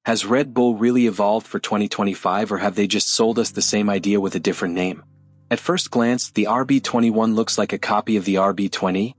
Has Red Bull really evolved for 2025, or have they just sold us the same idea with a different name? At first glance, the RB21 looks like a copy of the RB20,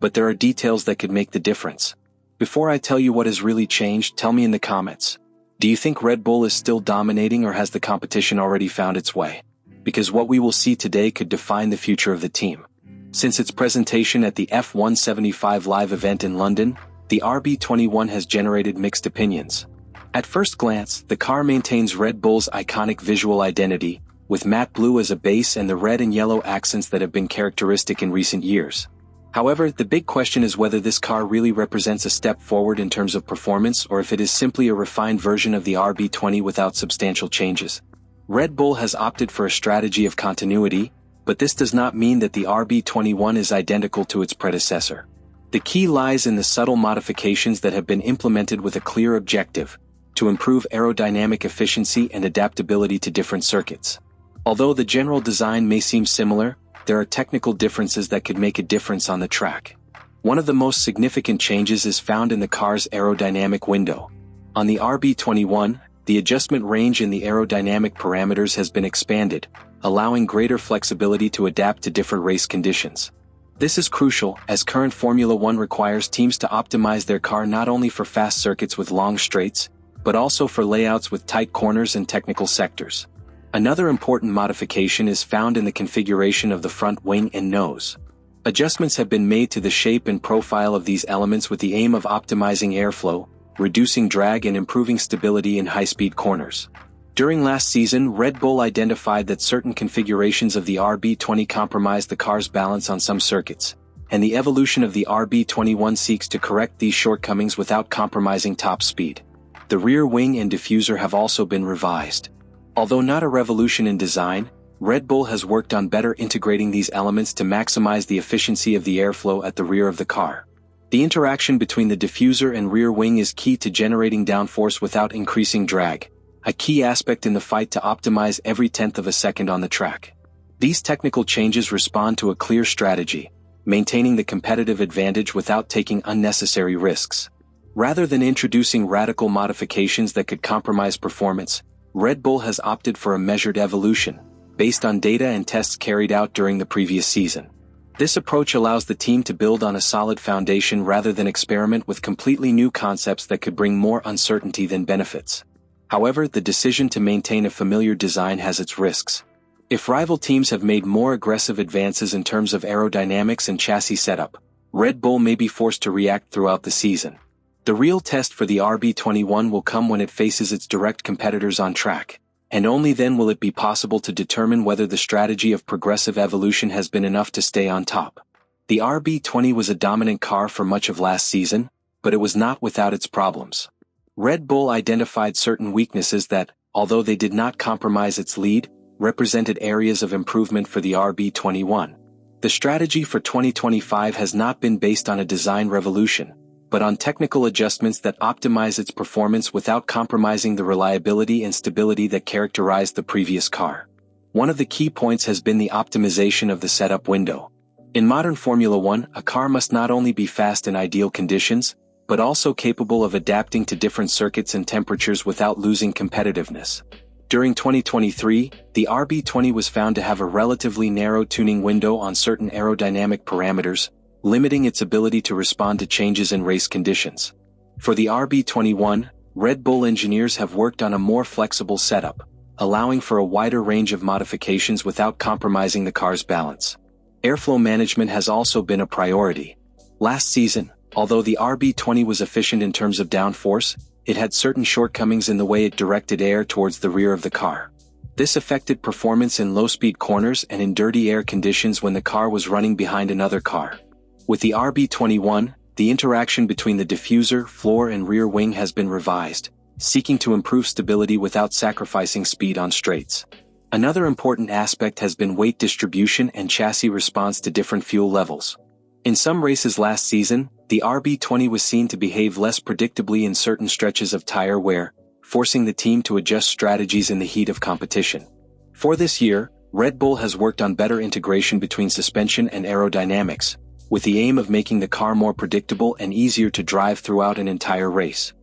but there are details that could make the difference. Before I tell you what has really changed, tell me in the comments. Do you think Red Bull is still dominating, or has the competition already found its way? Because what we will see today could define the future of the team. Since its presentation at the F175 live event in London, the RB21 has generated mixed opinions. At first glance, the car maintains Red Bull's iconic visual identity, with matte blue as a base and the red and yellow accents that have been characteristic in recent years. However, the big question is whether this car really represents a step forward in terms of performance, or if it is simply a refined version of the RB20 without substantial changes. Red Bull has opted for a strategy of continuity, but this does not mean that the RB21 is identical to its predecessor. The key lies in the subtle modifications that have been implemented with a clear objective: to improve aerodynamic efficiency and adaptability to different circuits. Although the general design may seem similar, there are technical differences that could make a difference on the track. One of the most significant changes is found in the car's aerodynamic window. On the RB21, the adjustment range in the aerodynamic parameters has been expanded, allowing greater flexibility to adapt to different race conditions. This is crucial, as current Formula One requires teams to optimize their car not only for fast circuits with long straights, but also for layouts with tight corners and technical sectors. Another important modification is found in the configuration of the front wing and nose. Adjustments have been made to the shape and profile of these elements with the aim of optimizing airflow, reducing drag and improving stability in high-speed corners. During last season, Red Bull identified that certain configurations of the RB20 compromised the car's balance on some circuits, and the evolution of the RB21 seeks to correct these shortcomings without compromising top speed. The rear wing and diffuser have also been revised. Although not a revolution in design, Red Bull has worked on better integrating these elements to maximize the efficiency of the airflow at the rear of the car. The interaction between the diffuser and rear wing is key to generating downforce without increasing drag, a key aspect in the fight to optimize every tenth of a second on the track. These technical changes respond to a clear strategy: maintaining the competitive advantage without taking unnecessary risks. Rather than introducing radical modifications that could compromise performance, Red Bull has opted for a measured evolution, based on data and tests carried out during the previous season. This approach allows the team to build on a solid foundation rather than experiment with completely new concepts that could bring more uncertainty than benefits. However, the decision to maintain a familiar design has its risks. If rival teams have made more aggressive advances in terms of aerodynamics and chassis setup, Red Bull may be forced to react throughout the season. The real test for the RB21 will come when it faces its direct competitors on track, and only then will it be possible to determine whether the strategy of progressive evolution has been enough to stay on top. The RB20 was a dominant car for much of last season, but it was not without its problems. Red Bull identified certain weaknesses that, although they did not compromise its lead, represented areas of improvement for the RB21. The strategy for 2025 has not been based on a design revolution, but on technical adjustments that optimize its performance without compromising the reliability and stability that characterized the previous car. One of the key points has been the optimization of the setup window. In modern Formula One, a car must not only be fast in ideal conditions, but also capable of adapting to different circuits and temperatures without losing competitiveness. During 2023, the RB20 was found to have a relatively narrow tuning window on certain aerodynamic parameters, limiting its ability to respond to changes in race conditions. For the RB21, Red Bull engineers have worked on a more flexible setup, allowing for a wider range of modifications without compromising the car's balance. Airflow management has also been a priority. Last season, although the RB20 was efficient in terms of downforce, it had certain shortcomings in the way it directed air towards the rear of the car. This affected performance in low-speed corners and in dirty air conditions when the car was running behind another car. With the RB21, the interaction between the diffuser, floor and rear wing has been revised, seeking to improve stability without sacrificing speed on straights. Another important aspect has been weight distribution and chassis response to different fuel levels. In some races last season, the RB20 was seen to behave less predictably in certain stretches of tire wear, forcing the team to adjust strategies in the heat of competition. For this year, Red Bull has worked on better integration between suspension and aerodynamics, with the aim of making the car more predictable and easier to drive throughout an entire race.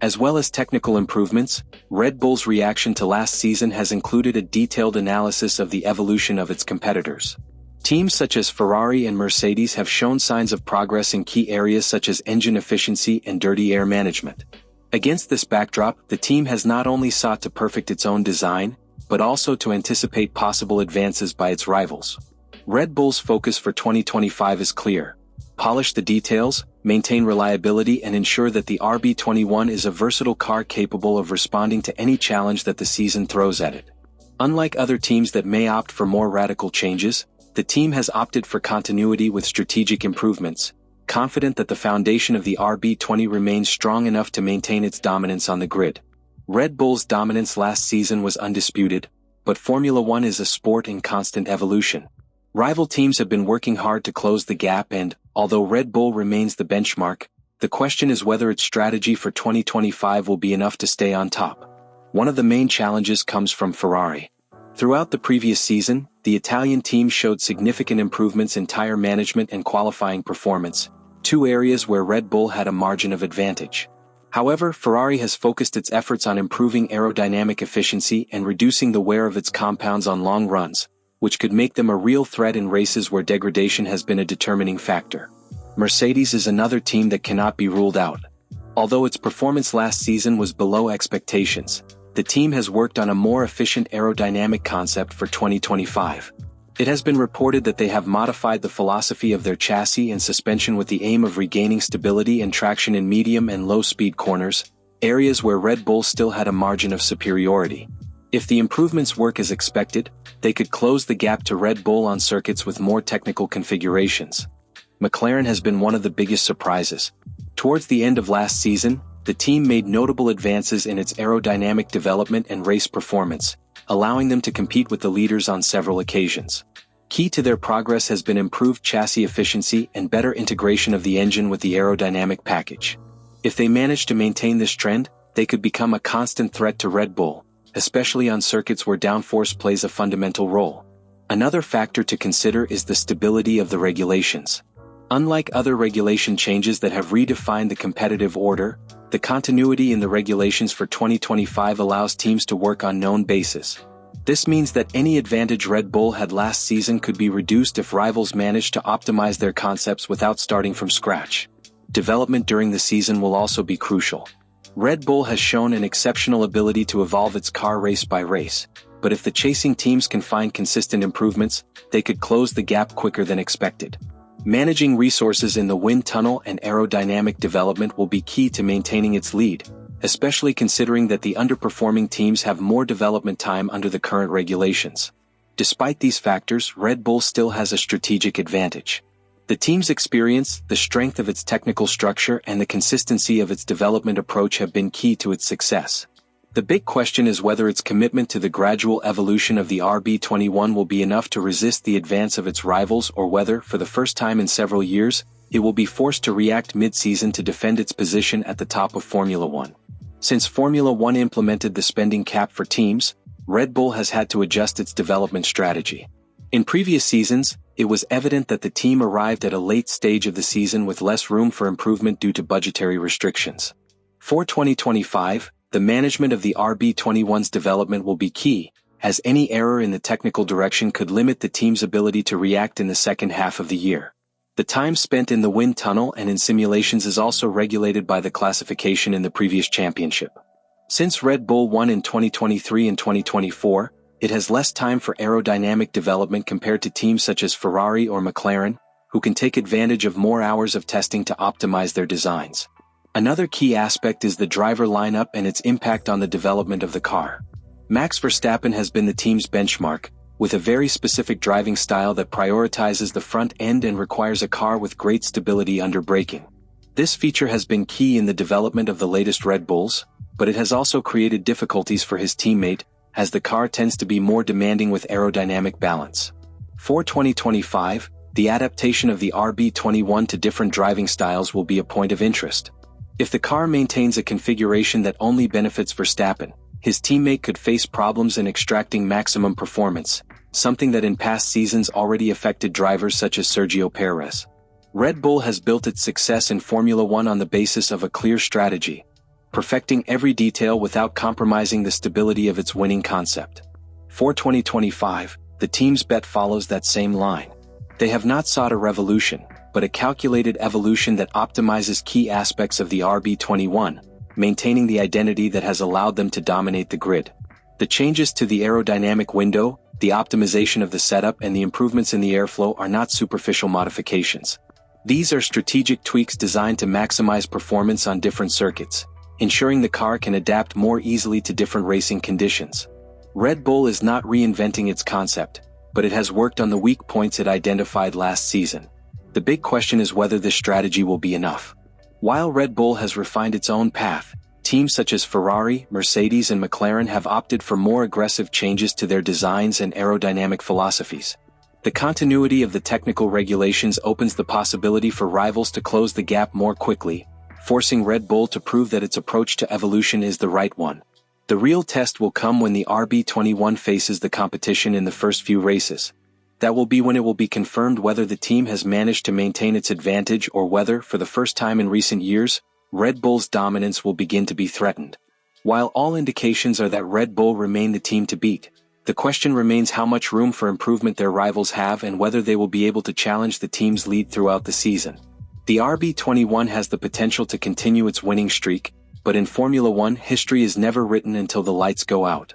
As well as technical improvements, Red Bull's reaction to last season has included a detailed analysis of the evolution of its competitors. Teams such as Ferrari and Mercedes have shown signs of progress in key areas such as engine efficiency and dirty air management. Against this backdrop, the team has not only sought to perfect its own design, but also to anticipate possible advances by its rivals. Red Bull's focus for 2025 is clear: polish the details, maintain reliability, and ensure that the RB21 is a versatile car capable of responding to any challenge that the season throws at it. Unlike other teams that may opt for more radical changes, the team has opted for continuity with strategic improvements, confident that the foundation of the RB20 remains strong enough to maintain its dominance on the grid. Red Bull's dominance last season was undisputed, but Formula One is a sport in constant evolution. Rival teams have been working hard to close the gap and, although Red Bull remains the benchmark, the question is whether its strategy for 2025 will be enough to stay on top. One of the main challenges comes from Ferrari. Throughout the previous season, the Italian team showed significant improvements in tire management and qualifying performance, two areas where Red Bull had a margin of advantage. However, Ferrari has focused its efforts on improving aerodynamic efficiency and reducing the wear of its compounds on long runs, which could make them a real threat in races where degradation has been a determining factor. Mercedes is another team that cannot be ruled out. Although its performance last season was below expectations, the team has worked on a more efficient aerodynamic concept for 2025. It has been reported that they have modified the philosophy of their chassis and suspension with the aim of regaining stability and traction in medium and low-speed corners, areas where Red Bull still had a margin of superiority. If the improvements work as expected, they could close the gap to Red Bull on circuits with more technical configurations. McLaren has been one of the biggest surprises. Towards the end of last season, the team made notable advances in its aerodynamic development and race performance, allowing them to compete with the leaders on several occasions. Key to their progress has been improved chassis efficiency and better integration of the engine with the aerodynamic package. If they manage to maintain this trend, they could become a constant threat to Red Bull, especially on circuits where downforce plays a fundamental role. Another factor to consider is the stability of the regulations. Unlike other regulation changes that have redefined the competitive order, the continuity in the regulations for 2025 allows teams to work on known bases. This means that any advantage Red Bull had last season could be reduced if rivals manage to optimize their concepts without starting from scratch. Development during the season will also be crucial. Red Bull has shown an exceptional ability to evolve its car race by race, but if the chasing teams can find consistent improvements, they could close the gap quicker than expected. Managing resources in the wind tunnel and aerodynamic development will be key to maintaining its lead, especially considering that the underperforming teams have more development time under the current regulations. Despite these factors, Red Bull still has a strategic advantage. The team's experience, the strength of its technical structure, and the consistency of its development approach have been key to its success. The big question is whether its commitment to the gradual evolution of the RB21 will be enough to resist the advance of its rivals, or whether, for the first time in several years, it will be forced to react mid-season to defend its position at the top of Formula One. Since Formula One implemented the spending cap for teams, Red Bull has had to adjust its development strategy. In previous seasons, it was evident that the team arrived at a late stage of the season with less room for improvement due to budgetary restrictions. For 2025, the management of the RB21's development will be key, as any error in the technical direction could limit the team's ability to react in the second half of the year. The time spent in the wind tunnel and in simulations is also regulated by the classification in the previous championship. Since Red Bull won in 2023 and 2024, it has less time for aerodynamic development compared to teams such as Ferrari or McLaren, who can take advantage of more hours of testing to optimize their designs. Another key aspect is the driver lineup and its impact on the development of the car. Max Verstappen has been the team's benchmark, with a very specific driving style that prioritizes the front end and requires a car with great stability under braking. This feature has been key in the development of the latest Red Bulls, but it has also created difficulties for his teammate, as the car tends to be more demanding with aerodynamic balance. For 2025, the adaptation of the RB21 to different driving styles will be a point of interest. If the car maintains a configuration that only benefits Verstappen, his teammate could face problems in extracting maximum performance, something that in past seasons already affected drivers such as Sergio Pérez. Red Bull has built its success in Formula One on the basis of a clear strategy: perfecting every detail without compromising the stability of its winning concept. For 2025, the team's bet follows that same line. They have not sought a revolution, but a calculated evolution that optimizes key aspects of the RB21, maintaining the identity that has allowed them to dominate the grid. The changes to the aerodynamic window, the optimization of the setup, and the improvements in the airflow are not superficial modifications. These are strategic tweaks designed to maximize performance on different circuits, ensuring the car can adapt more easily to different racing conditions. Red Bull is not reinventing its concept, but it has worked on the weak points it identified last season. The big question is whether this strategy will be enough. While Red Bull has refined its own path, teams such as Ferrari, Mercedes, and McLaren have opted for more aggressive changes to their designs and aerodynamic philosophies. The continuity of the technical regulations opens the possibility for rivals to close the gap more quickly, forcing Red Bull to prove that its approach to evolution is the right one. The real test will come when the RB21 faces the competition in the first few races. That will be when it will be confirmed whether the team has managed to maintain its advantage or whether, for the first time in recent years, Red Bull's dominance will begin to be threatened. While all indications are that Red Bull remain the team to beat, the question remains how much room for improvement their rivals have and whether they will be able to challenge the team's lead throughout the season. The RB21 has the potential to continue its winning streak, but in Formula One, history is never written until the lights go out.